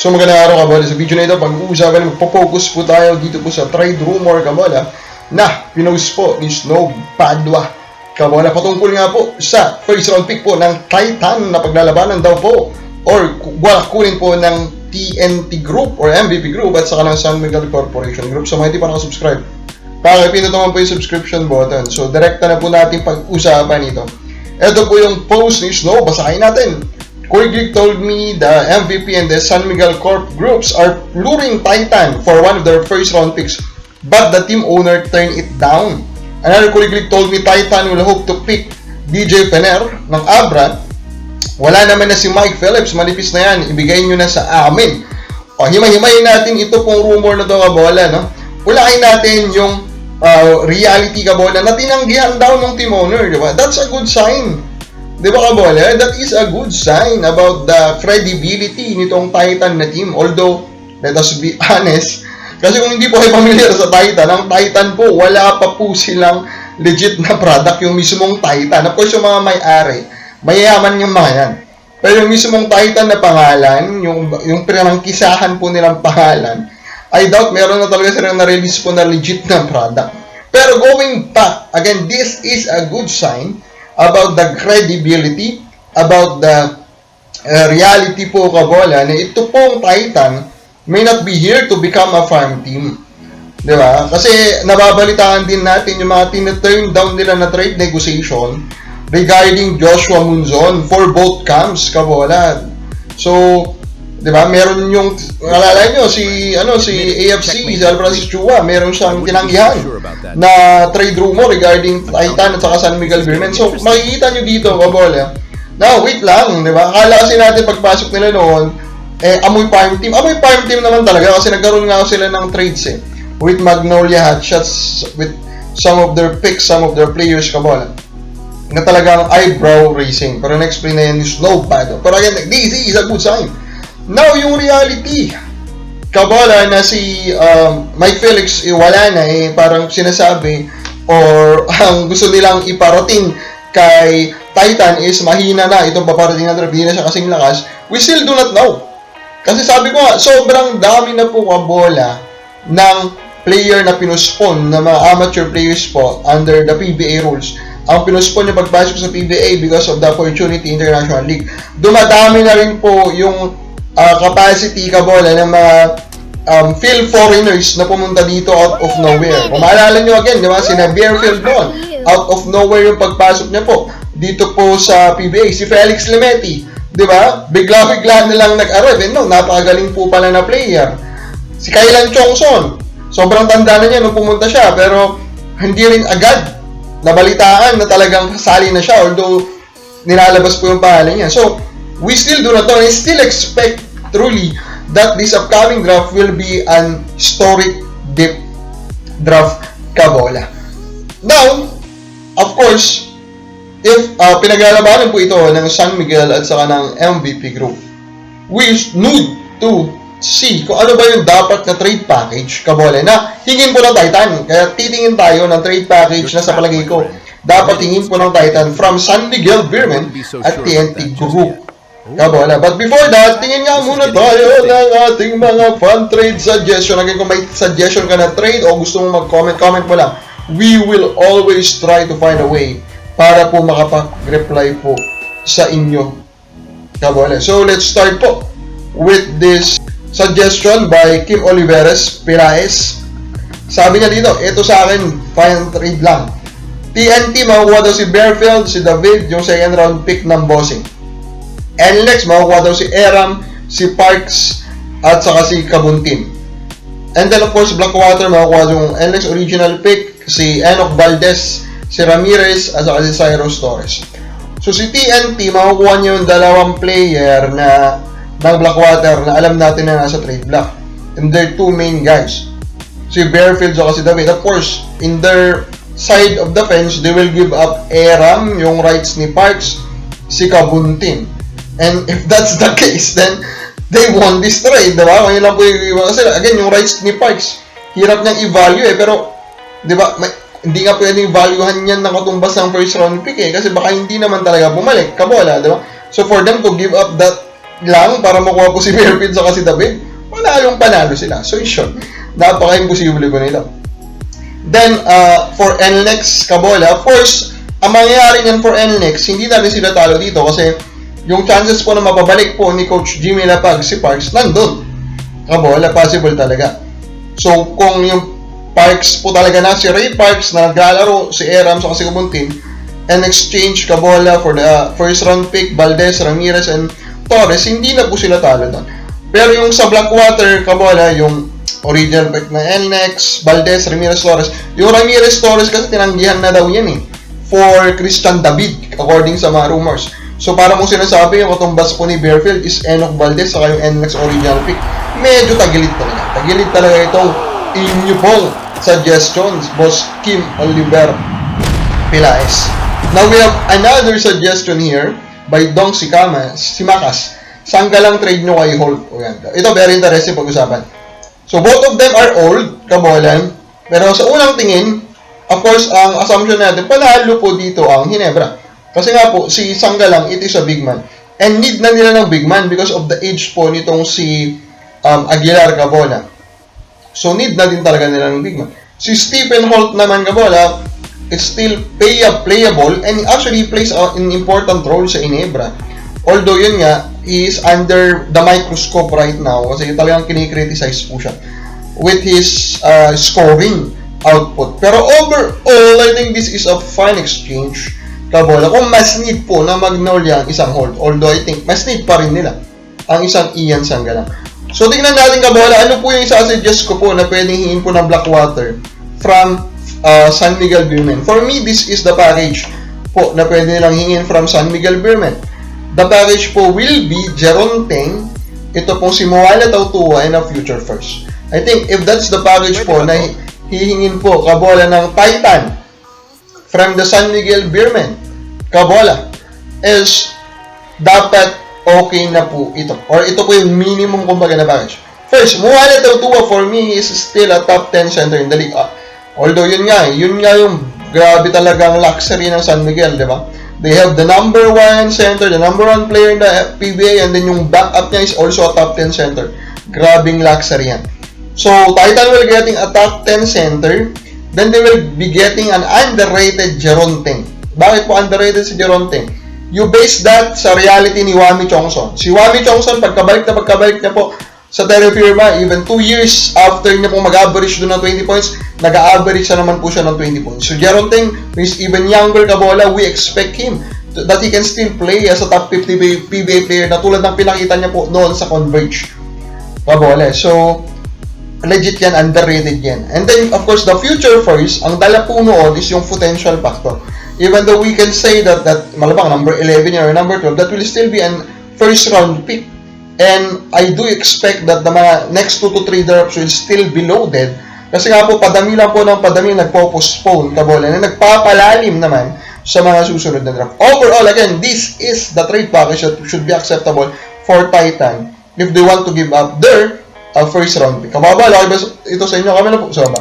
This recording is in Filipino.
So magandang araw kabola. Sa video na ito, pag-uusapan, magpo-focus po tayo dito po sa trade rumor kabola na pinost po ni Snow Padua kabola patungkol nga po sa first round pick po ng Titan na paglalabanan daw po or kunin po ng TNT Group or MVP Group at saka ng San Miguel Corporation Group. So mga hindi pa nakasubscribe, pakipindot naman po yung subscription button. So direkta na po natin pag-usapan ito. Ito po yung post ni Snow, basahin natin. Corey Glick told me the MVP and the San Miguel Corp groups are luring Titan for one of their first round picks, but the team owner turned it down. Another Corey Glick told me Titan will hope to pick DJ Fener ng Abra. Wala naman na si Mike Phillips, manipis na yan, ibigay nyo na sa amin. O, himay-himayin natin ito pong rumor na ito kabola, no? Ulakin natin yung reality kabola na tinanggihan daw ng team owner, di ba? That's a good sign. Di ba kabola? That is a good sign about the credibility nitong Titan na team. Although, let us be honest, kasi kung hindi po kayo familiar sa Titan, ang Titan po, wala pa po silang legit na product, yung mismong Titan. Of course, yung mga may-ari, mayayaman yung mga yan. Pero yung mismong Titan na pangalan, yung pinangkisahan po nilang pangalan, I doubt meron na talaga silang na-release po na legit na product. Pero going back, again, this is a good sign about the credibility, about the reality po kabola, na ito pong Titan may not be here to become a farm team. Di ba? Kasi nababalitaan din natin yung mga tina-turn down nila na trade negotiation regarding Joshua Munzon for both camps kabola. So, di ba, meron yung, alala nyo, si AFC, si Alfredo Chua, meron siyang tinanggihan na trade rumor regarding Titan at saka San Miguel Beermen. So, makikita nyo dito, kabola, na wait lang, di ba, akala kasi natin pagpasok nila noon, amoy farm team. Amoy farm team naman talaga kasi nagkaroon nga sila ng trades with Magnolia Hotshots, with some of their picks, some of their players, kabola, na talagang eyebrow raising. Pero na-explain na yan ni Snow Padua. Pero again, this is a good sign. Now, yung reality, kabola, na si Mike Felix, wala na, parang sinasabi, or ang gusto nilang iparating kay Titan is mahina na itong paparating na draft, hindi na siya kasing lakas. We still do not know. Kasi sabi ko nga, sobrang dami na po kabola ng player na pinuspon, na mga amateur players po under the PBA rules. Ang pinuspon yung pagpasok sa PBA because of the Opportunity International League. Dumadami na rin po yung capacity kabola ng mga field foreigners na pumunta dito out of nowhere. Kung maalala nyo again, di ba, si Bearfield doon, out of nowhere yung pagpasok niya po dito po sa PBA. Si Felix Lemeti, di ba, bigla-bigla nilang nag-arrive. No, napakagaling po pala na player. Si Kailan Chongson, sobrang tanda na niya nung pumunta siya, pero hindi rin agad nabalitaan na talagang kasali na siya, although nilalabas po yung pangalan niya. So, we still do not know, and I still expect truly that this upcoming draft will be an historic deep draft kabola. Now, of course, if pinaglalabanan po ito ng San Miguel at saka ng MVP Group, we need to see kung ano ba yung dapat na trade package kabola na hingin po ng Titan. Kaya titingin tayo ng trade package na sa palagay ko dapat hingin po ng Titan from San Miguel Beermen at TNT Group kabola. But before that, tingin nga muna tayo ng ating mga fun trade suggestion. Again, kung may suggestion ka na trade o gusto mong mag-comment, comment mo lang. We will always try to find a way para po makapag-reply po sa inyo kabola. So, let's start po with this suggestion by Kim Oliveres Piraes. Sabi niya dito, ito sa akin, fine trade lang. TNT, makukuha daw si Bearfield, si David, yung second round pick ng bossing. NLEX, makukuha daw si Eram, si Parks, at saka si Kabuntin. And then of course, Blackwater, makukuha yung NLEX original pick, si Enoch Valdez, si Ramirez, at saka si Cyrus Torres. So si TNT, makukuha niyo yung dalawang player na ng Blackwater na alam natin na nasa trade block. And their two main guys, si Bearfield at si David. Of course, in their side of the fence, they will give up Eram, yung rights ni Parks, si Kabuntin. And if that's the case, then they won this trade, diba? Kung yun lang po yung kasi, again, yung rights ni Parks, hirap niyang i-value pero, diba, hindi nga pwedeng valuehan yan ng katumbas ng first round pick kasi baka hindi naman talaga bumalik, kabola, diba? So for them to give up that lang para makuha po si Fairfield sa kasi David, panalo sila. So, yun, napaka-imposible po nito. Then, for NLEX, Kabola, of course, ang mangyayari niyan for NLEX, hindi na rin sila talo dito kasi yung chances po na mapabalik po ni Coach Jimmy Lapag si Parks, nandun. Kabola, possible talaga. So, kung yung Parks po talaga na, si Ray Parks na naglalaro, si Eram sa kasi Kubuntin, and exchange Kabola for the first round pick, Valdez, Ramirez, and Torres, hindi na po sila talo doon. Pero yung sa Blackwater, Kabola, yung original pick na NLEX, Valdez, Ramirez, Torres, yung Ramirez, Torres kasi tinanggihan na daw yan for Christian David, according sa mga rumors. So, para mong sinasabi, yung katumbas po ni Bearfield is Enoch Valdez, saka yung NLEX original pick. Medyo tagilid talaga. Tagilid talaga itong inyo pong suggestions, Boss Kim Oliver Pilaes. Now, we have another suggestion here by Dong Simakas. Saan ka lang trade nyo kay Holt? O yan. Ito, very interesting pag-usapan. So, both of them are old, Kabolan. Pero sa unang tingin, of course, ang assumption natin, panalo po dito ang Hinebra. Kasi nga po, si Sanggalang, it is a big man. And need na nila ng big man because of the age po nitong si Aguilar, Kabola. So, need na din talaga nila ng big man. Si Stephen Holt naman, Kabola, is still playable and actually plays an important role sa Hinebra. Although, yun nga, he is under the microscope right now kasi talagang kinikriticize po siya with his scoring output. Pero overall, I think this is a fine exchange, Kabola. Kung mas need po na Magnolia ang isang Holt, although I think mas need pa rin nila ang isang Ian Sanggalang. So, tingnan natin, Kabola, ano po yung isa-suggest ko po na pwedeng hingin po ng Blackwater from San Miguel Beermen. For me, this is the package po na pwede nilang hingin from San Miguel Beermen. The package po will be Jeron Teng, ito pong si Moala Tautua, and a future first. I think if that's the package po na hihingin po, Kabola, ng Titan from the San Miguel Beermen, Kabola, is dapat okay na po ito. Or ito po yung minimum kumbaga na package. First, Moala Tautua for me is still a top 10 center in the league. Although yun nga yung grabe talagang luxury ng San Miguel, di ba? They have the number 1 center, the number 1 player in the PBA, and then yung backup niya is also a top 10 center. Grabing luxury yan. So, Titan will getting a top 10 center, then they will be getting an underrated Jeron Teng. Bakit po underrated si Jeron Teng? You base that sa reality ni Wami Chongson. Si Wami Chongson, pagkabalik na po sa Terra Firma, even 2 years after niya pong mag-average doon ng 20 points, nag-average na naman po siya ng 20 points. So, Jeron Teng, who is even younger, Kabola, we expect him that he can still play as a top 50 PBA player na tulad ng pinakita niya po noon sa Converge. Kabola. So, legit yan, underrated yan. And then, of course, the future first, ang dala po noon is yung potential factor. Even though we can say that malabang number 11 or number 12, that will still be an first round pick. And I do expect that the mga next 2 to 3 drafts will still be loaded. Kasi nga po, padami lang po ng padami nagpo-postpone, Kabola, na nagpapalalim naman sa mga susunod na draft. Overall, again, this is the trade package that should be acceptable for Titan if they want to give up their first round pick. Kababa, laki ba ito sa inyo? Kami na po sa baba.